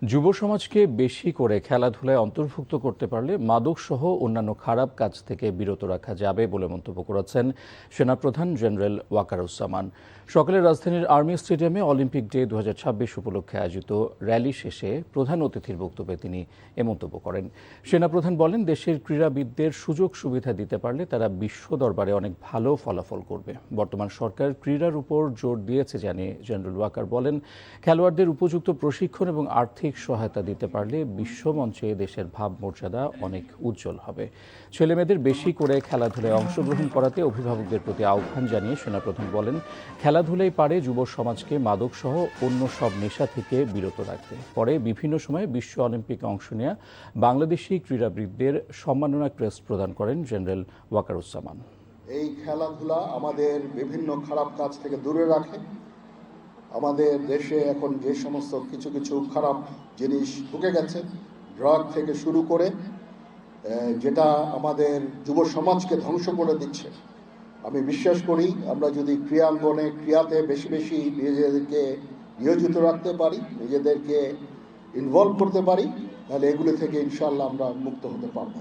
যুব সমাজকে বেশি করে খেলাধুলায় অন্তর্ভুক্ত করতে পারলে মাদকসহ অন্যান্য খারাপ কাজ থেকে বিরত রাখা যাবে বলে মন্তব্য করেছেন সেনাপ্রধান জেনারেল ওয়াকারুজ্জামান। সকালে রাজধানীর আর্মি স্টেডিয়ামে অলিম্পিক ডে 2026 উপলক্ষে আয়োজিত র্যালি শেষে প্রধান অতিথির বক্তব্যে তিনি এ মন্তব্য করেন। সেনাপ্রধান বলেন, দেশের ক্রীড়াবিদদের সুযোগ সুবিধা দিতে পারলে তারা বিশ্ব দরবারে অনেক ভালো ফলাফল করবে। বর্তমান সরকার ক্রীড়ার উপর জোর দিয়েছে জানিয়ে জেনারেল ওয়াকার বলেন, খেলোয়াড়দের উপযুক্ত প্রশিক্ষণ এবং আর্থিক সহায়তা দিতে পারলে বিশ্বমঞ্চে দেশের ভাবমর্যাদা অনেক উজ্জ্বল হবে। ছেলেমেয়েদের বেশি করে খেলাধুলায় অংশগ্রহণ করাতে অভিভাবকদের প্রতি আহ্বান জানিয়ে সেনাপ্রধান বলেন, খেলাধুলাই পারে যুব সমাজকে মাদকসহ অন্য সব নেশা থেকে বিরত রাখতে। পরে বিভিন্ন সময়ে বিশ্ব অলিম্পিকে অংশ নেওয়া বাংলাদেশি ক্রীড়াবিদদের সম্মাননা ক্রেস্ট প্রদান করেন জেনারেল ওয়াকারুজ্জামান। এই খেলাধুলা আমাদের বিভিন্ন খারাপ কাজ থেকে দূরে রাখে। আমাদের দেশে এখন যে সমস্ত কিছু খারাপ জিনিস ঢুকে গেছে, ড্রাগ থেকে শুরু করে, যেটা আমাদের যুব সমাজকে ধ্বংস করে দিচ্ছে, আমি বিশ্বাস করি আমরা যদি ক্রীড়াঙ্গনে ক্রীড়াতে বেশি বেশি নিজেদেরকে নিয়োজিত রাখতে পারি, নিজেদেরকে ইনভলভ করতে পারি, তাহলে এগুলো থেকে ইনশাআল্লাহ আমরা মুক্ত হতে পারব।